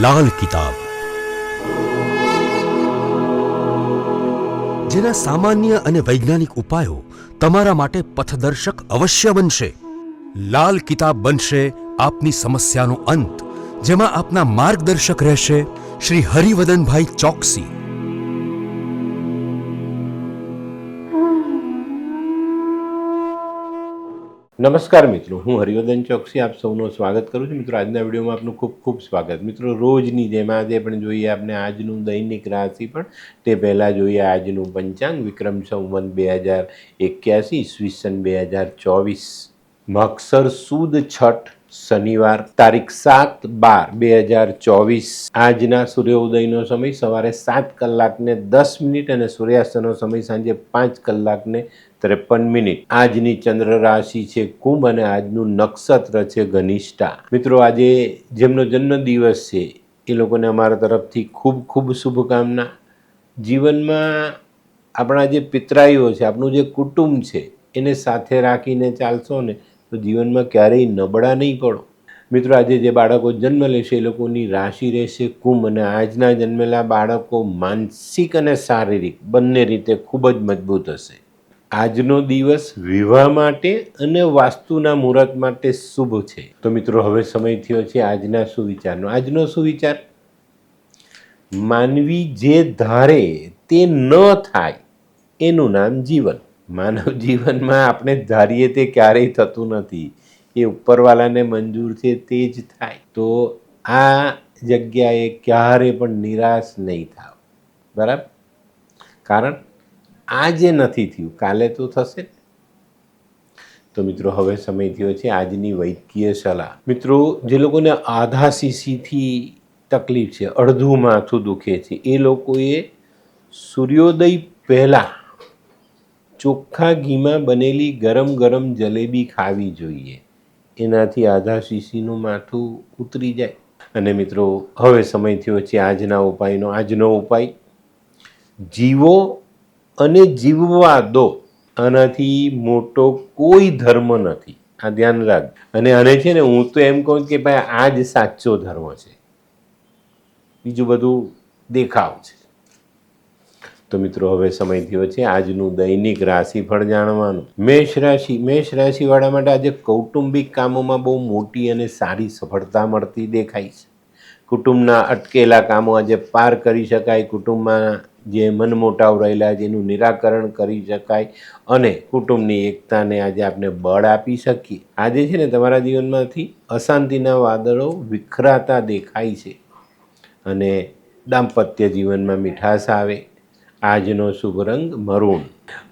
લાલ કિતાબ, જેના સામાન્ય અને વૈજ્ઞાનિક ઉપાયો તમારા માટે પથદર્શક અવશ્ય બનશે. લાલ કિતાબ બનશે આપની સમસ્યાનો અંત, જેમાં આપના માર્ગદર્શક રહેશે શ્રી હરિવદનભાઈ ચોકસી. નમસ્કાર મિત્રો, હું હરિવર્ધન ચોકસી આપ સૌનું સ્વાગત કરું છું. મિત્રો, આજના વિડીયોમાં આપનું ખૂબ ખૂબ સ્વાગત. મિત્રો, રોજની જેમ આજે પણ જોઈએ આપણે આજનું દૈનિક રાશિ, પણ તે પહેલાં જોઈએ આજનું પંચાંગ. વિક્રમ સંવત 2081 ઈસવીસન 2024, મક્ષર સુદ છઠ શનિવાર, તારીખ 7/12/2024. આજના સૂર્યોદયનો સમય સવારે 7:10 અને સૂર્યાસ્તનો સમય સાંજે 5:53. આજની ચંદ્ર રાશિ છે કુંભ અને આજનું નક્ષત્ર છે ઘનિષ્ઠા. મિત્રો, આજે જેમનો જન્મદિવસ છે એ લોકોને અમારા તરફથી ખૂબ ખૂબ શુભકામના. જીવનમાં આપણા જે પિતરાઈઓ છે, આપણું જે કુટુંબ છે, એને સાથે રાખીને ચાલશો ને તો જીવનમાં ક્યારેય નબળા નહીં પડો. મિત્રો, આજે જે બાળકો જન્મ લેશે એ લોકોની રાશિ રહેશે કુંભ, અને આજના જન્મેલા બાળકો માનસિક અને શારીરિક બંને રીતે ખૂબ જ મજબૂત હશે. આજનો દિવસ વિવાહ માટે અને વાસ્તુના મુહૂર્ત માટે શુભ છે. તો મિત્રો, હવે સમય થયો છે આજના સુવિચારનો. આજનો સુવિચાર: માનવી જે ધારે તે ન થાય એનું નામ જીવન. માનવ જીવનમાં આપણે ધારીએ તે ક્યારેય થતું નથી, એ ઉપરવાલાને મંજૂર છે તે જ થાય. તો આ જગ્યાએ ક્યારે પણ નિરાશ નહીં થાવ, બરાબર? કારણ આજે નથી થયું, કાલે તો થશે. તો મિત્રો, હવે સમય થયો છે આજની વૈદ્યકીય સલાહ. મિત્રો, જે લોકોને આધા શીશીથી તકલીફ છે, અડધું માથું દુખે છે, એ લોકોએ સૂર્યોદય પહેલાં ચોખ્ખા ઘીમાં બનેલી ગરમ ગરમ જલેબી ખાવી જોઈએ. એનાથી આધા શીશીનું માથું ઉતરી જાય. અને મિત્રો, હવે સમય થયો છે આજના ઉપાયનો. આજનો ઉપાય: જીવો અને જીવવા દો. આનાથી મોટો કોઈ ધર્મ નથી, આ ધ્યાન રાખ. અને આને છે ને, હું તો એમ કહું કે ભાઈ આ જ સાચો ધર્મ છે, બીજું બધું દેખાવ છે. તો મિત્રો, હવે સમય થયો છે આજનું દૈનિક રાશિફળ જાણવાનું. મેષ રાશિ. મેષ રાશિવાળા માટે આજે કૌટુંબિક કામોમાં બહુ મોટી અને સારી સફળતા મળતી દેખાય છે. કુટુંબના અટકેલા કામો આજે પાર કરી શકાય. કુટુંબમાં જે મનમોટાવ રહેલા છે એનું નિરાકરણ કરી શકાય અને કુટુંબની એકતાને આજે આપણે બળ આપી શકીએ. આજે છે ને, તમારા જીવનમાંથી અશાંતિના વાદળો વિખરાતા દેખાય છે અને દાંપત્ય જીવનમાં મીઠાશ આવે. આજનો શુભ રંગ મરૂન.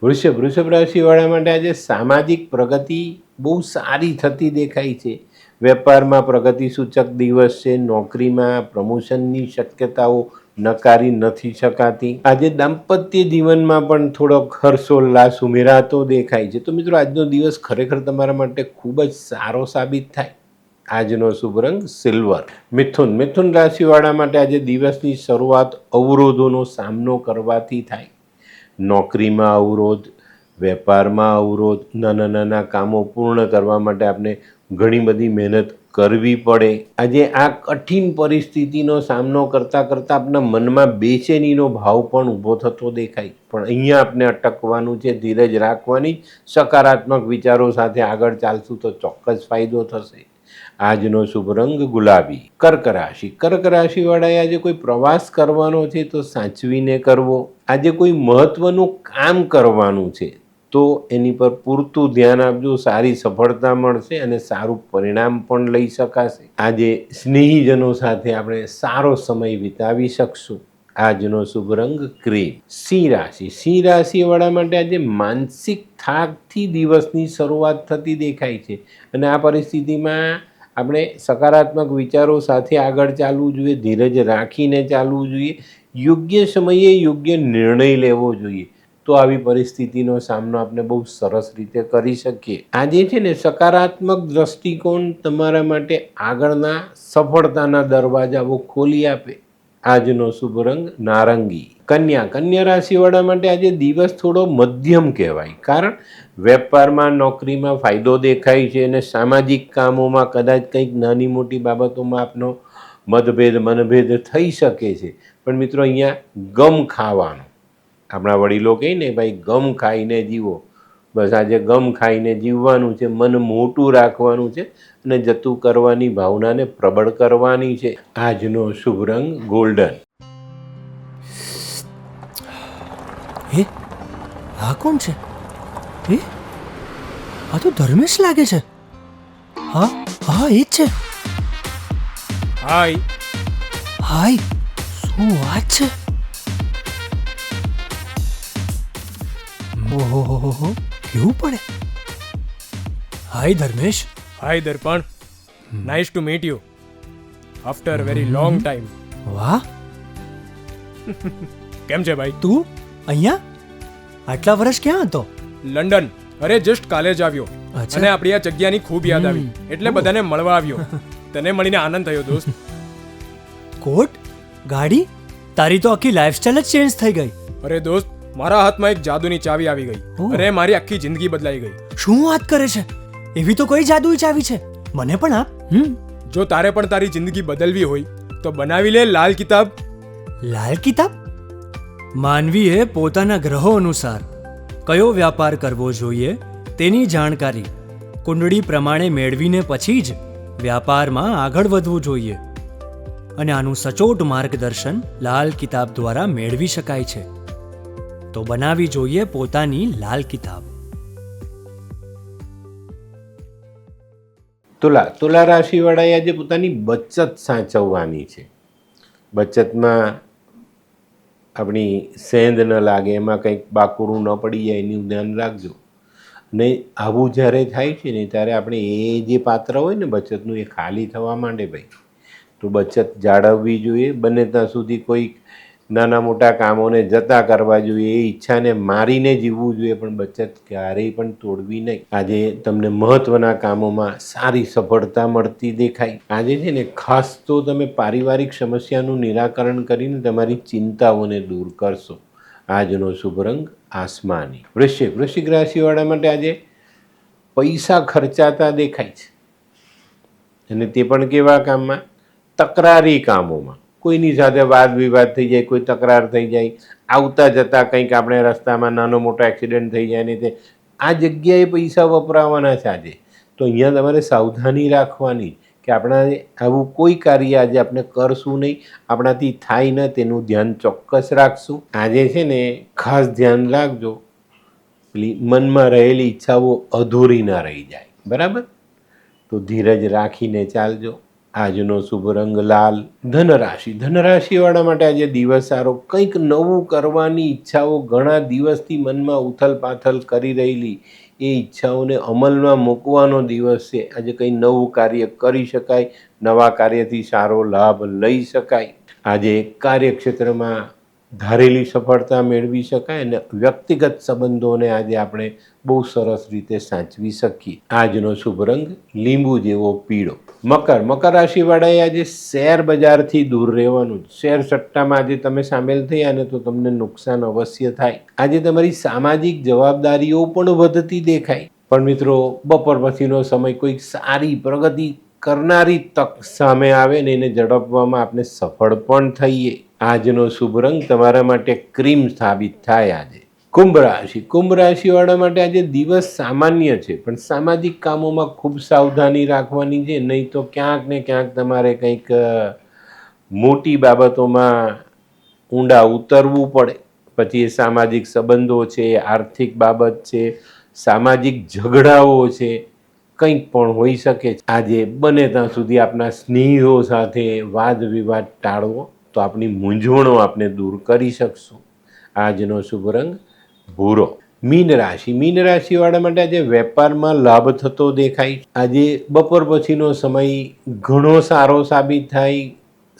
વૃષભ. વૃષભ રાશિવાળા માટે આજે સામાજિક પ્રગતિ બહુ સારી થતી દેખાય છે. વેપારમાં પ્રગતિ સૂચક દિવસ છે. નોકરીમાં પ્રમોશનની શક્યતાઓ નકારી નથી શકાતી. આજે દાંપત્ય જીવનમાં પણ થોડોક હર્ષોલ્લાસ ઉમેરાતો દેખાય છે. તો મિત્રો, આજનો દિવસ ખરેખર તમારા માટે ખૂબ જ સારો સાબિત થાય. આજનો શુભ રંગ સિલ્વર. મિથુન. મિથુન રાશિવાળા માટે આજે દિવસની શરૂઆત અવરોધોનો સામનો કરવાથી થાય. નોકરીમાં અવરોધ, વેપારમાં અવરોધ, નાના નાના કામો પૂર્ણ કરવા માટે આપણે ઘણી બધી મહેનત કરવી પડે. આજે આ કઠિન પરિસ્થિતિનો સામનો કરતાં કરતાં આપણા મનમાં બેચેનીનો ભાવ પણ ઊભો થતો દેખાય. પણ અહીંયા આપણે અટકવાનું છે, ધીરજ રાખવાની. સકારાત્મક વિચારો સાથે આગળ ચાલશું તો ચોક્કસ ફાયદો થશે. આજનો શુભ રંગ ગુલાબી. કર્ક રાશિ. કર્ક રાશિવાળાએ આજે કોઈ પ્રવાસ કરવાનો છે તો સાચવીને કરવો. આજે કોઈ મહત્વનું કામ કરવાનું છે તો એની પર પૂરતું ધ્યાન આપજો. સારી સફળતા મળશે અને સારું પરિણામ પણ લઈ શકાશે. આજે સ્નેહીજનો સાથે આપણે સારો સમય વિતાવી શકશું. આજનો શુભ રંગ ક્રીમ. સિંહ રાશિ. સિંહ રાશિવાળા માટે આજે માનસિક થાકથી દિવસની શરૂઆત થતી દેખાય છે અને આ પરિસ્થિતિમાં આપણે સકારાત્મક વિચારો સાથે આગળ ચાલવું જોઈએ, ધીરજ રાખીને ચાલવું જોઈએ, યોગ્ય સમયે યોગ્ય નિર્ણય લેવો જોઈએ. તો આવી પરિસ્થિતિનો સામનો આપણે બહુ સરસ રીતે કરી શકીએ. આજે છે ને, સકારાત્મક દ્રષ્ટિકોણ તમારા માટે આગળના સફળતાના દરવાજાઓ ખોલી આપે. આજનો શુભ રંગ નારંગી. કન્યા. કન્યા રાશિવાળા માટે આજે દિવસ થોડો મધ્યમ કહેવાય. કારણ વેપારમાં, નોકરીમાં ફાયદો દેખાય છે અને સામાજિક કામોમાં કદાચ કંઈક નાની મોટી બાબતોમાં આપનો મતભેદ મનભેદ થઈ શકે છે, પણ મિત્રો અહીંયા ગમ ખાવાનો, આપણા વડીલો કહે ને ભાઈ ગમ ખાઈને જીવો, બસ આજે ગમ ખાઈને જીવવાનું છે, મન મોટું રાખવાનું છે અને જતું કરવાની ભાવનાને પ્રબળ કરવાની છે. આજનો શુભ રંગ ગોલ્ડન. હે, આ કોણ છે? હે, આ તો ધર્મેશ લાગે છે. હા હા, એ જ છે. હાય. હાય, શું વાત છે? ઓહો, કેવું પડે? Hi Dharmesh. Hi Darpan. Nice to meet you after very long time. વાહ, કેમ છે ભાઈ? તું અહીંયા આટલા વર્ષ ક્યાં હતો? લંડન. અરે જસ્ટ કાલે જ આવ્યો અચ્છા. અને આપણી આ જગ્યાની ખૂબ યાદ આવી એટલે બધાને મળવા આવ્યો. તને મળીને આનંદ થયો દોસ્ત. કોટ, ગાડી, તારી તો આખી લાઈફસ્ટાઈલ જ ચેન્જ થઈ ગઈ. અરે દોસ્ત, મારા હાથમાં એક જાદુની ચાવી આવી ગઈ ઓહ. અને મારી આખી જિંદગી બદલાઈ ગઈ. શું વાત કરે છે? એવી તો કઈ જાદુઈ ચાવી છે? મને પણ આપ. જો તારે પણ તારી જિંદગી બદલવી હોય તો બનાવી લે લાલ કિતાબ. લાલ કિતાબ? માનવીએ પોતાના ગ્રહો અનુસાર કયો વ્યાપાર કરવો જોઈએ તેની જાણકારી કુંડળી પ્રમાણે મેળવીને પછી જ વ્યાપારમાં આગળ વધવું જોઈએ, અને આનું સચોટ માર્ગદર્શન લાલ કિતાબ દ્વારા મેળવી શકાય છે. તો બનાવી જોઈએ પોતાની લાલ કિતાબ. તુલા રાશિવાળાએ આજે પોતાની બચત સાચવવાની છે. બચતમાં આપણી સેંધ ન લાગે, એમાં કંઈક બાકુરું ન પડી જાય એનું ધ્યાન રાખજો. ને આવું જ્યારે થાય છે ને ત્યારે આપણે એ જે પાત્ર હોય ને બચતનું એ ખાલી થવા માંડે ભાઈ, તો બચત જાળવવી જોઈએ. બને ત્યાં સુધી કોઈ નાના મોટા કામોને જતા કરવા જોઈએ, એ ઈચ્છાને મારીને જીવવું જોઈએ, પણ બચત ક્યારેય પણ તોડવી નહીં. આજે તમને મહત્ત્વના કામોમાં સારી સફળતા મળતી દેખાય. આજે છે ને ખાસ તો તમે પારિવારિક સમસ્યાનું નિરાકરણ કરીને તમારી ચિંતાઓને દૂર કરશો. આજનો શુભ રંગ આસમાની. વૃશ્ચિક રાશિવાળા માટે આજે પૈસા ખર્ચાતા દેખાય છે, અને તે પણ કેવા કામમાં? તકરારી કામોમાં. કોઈની સાથે વાદ વિવાદ થઈ જાય, કોઈ તકરાર થઈ જાય, આવતા જતાં કંઈક આપણે રસ્તામાં નાનો મોટો એક્સિડન્ટ થઈ જાય ને તે આ જગ્યાએ પૈસા વપરાવાના છે આજે. તો અહીંયા તમારે સાવધાની રાખવાની કે આપણા આવું કોઈ કાર્ય આજે આપણે કરશું નહીં, આપણાથી થાય ન તેનું ધ્યાન ચોક્કસ રાખશું. આજે છે ને ખાસ ધ્યાન રાખજો, પેલી મનમાં રહેલી ઈચ્છાઓ અધૂરી ના રહી જાય, બરાબર? તો ધીરજ રાખીને ચાલજો. આજનો શુભ રંગ લાલ. ધનરાશિવાળા માટે આજે દિવસ સારો. કંઈક નવું કરવાની ઈચ્છાઓ ઘણા દિવસથી મનમાં ઉથલ પાથલ કરી રહેલી એ ઈચ્છાઓને અમલમાં મૂકવાનો દિવસ છે. આજે કંઈ નવું કાર્ય કરી શકાય, નવા કાર્યથી સારો લાભ લઈ શકાય. આજે કાર્યક્ષેત્રમાં ધારેલી સફળતા મેળવી શકાય અને વ્યક્તિગત સંબંધોને આજે આપણે બહુ સરસ રીતે સાચવી શકીએ. આજનો શુભ રંગ લીંબુ જેવો પીળો. મકર રાશિવાળાએ આજે શેર બજારથી દૂર રહેવાનું. શેર સટ્ટામાં આજે તમે સામેલ થયા ને તો તમને નુકસાન અવશ્ય થાય. આજે તમારી સામાજિક જવાબદારીઓ પણ વધતી દેખાય. પણ મિત્રો, બપોર પછીનો સમય કોઈક સારી પ્રગતિ કરનારી તક સામે આવે ને એને ઝડપવામાં આપણે સફળ પણ થઈએ. આજનો શુભ રંગ તમારા માટે ક્રીમ સાબિત થાય. આજે કુંભ રાશિવાળા માટે આજે દિવસ સામાન્ય છે, પણ સામાજિક કામોમાં ખૂબ સાવધાની રાખવાની છે, નહીં તો ક્યાંક ને ક્યાંક તમારે કંઈક મોટી બાબતોમાં ઊંડા ઉતરવું પડે. પછી એ સામાજિક સંબંધો છે, આર્થિક બાબત છે, સામાજિક ઝઘડાઓ છે, કંઈક પણ હોઈ શકે. આજે બને ત્યાં સુધી આપણા સ્નેહીઓ સાથે વાદ વિવાદ ટાળવો, તો આપણી મૂંઝવણો આપણે દૂર કરી શકશું. આજનો શુભ રંગ ભૂરો. મીન રાશિવાળા માટે આજે વેપારમાં લાભ થતો દેખાય. આજે બપોર પછીનો સમય ઘણો સારો સાબિત થાય.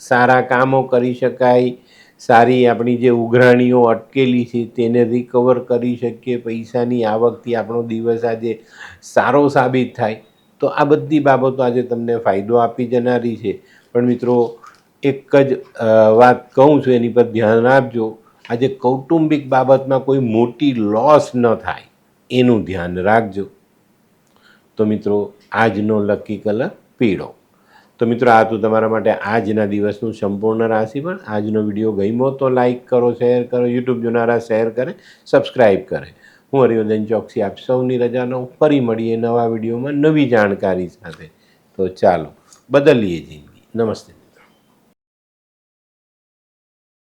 સારા કામો કરી શકાય, સારી આપણી જે ઉઘરાણીઓ અટકેલી છે તેને રિકવર કરી શકીએ, પૈસાની આવકથી આપણો દિવસ આજે સારો સાબિત થાય. તો આ બધી બાબતો આજે તમને ફાયદો આપી જનારી છે. પણ મિત્રો, એક જ વાત કહું છું, એની પર ધ્યાન આપજો. આજે કૌટુંબિક બાબતમાં કોઈ મોટી લોસ ન થાય એનું ધ્યાન રાખજો. તો મિત્રો, આજનો લકી કલર પીળો. તો મિત્રો, આ તો તમારા માટે આજના દિવસનું સંપૂર્ણ રાશિફળ. આજનો વિડીયો ગમ્યો તો લાઈક કરો, શેર કરો, યુટ્યુબ જોનારા શેર કરે, સબસ્ક્રાઈબ કરે. હું હરિવર્ધન ચોકસી આપ સૌની રજા લઉં. ફરી મળીએ નવા વિડીયોમાં નવી જાણકારી સાથે. તો ચાલો, બદલીએ જિંદગી. નમસ્તે.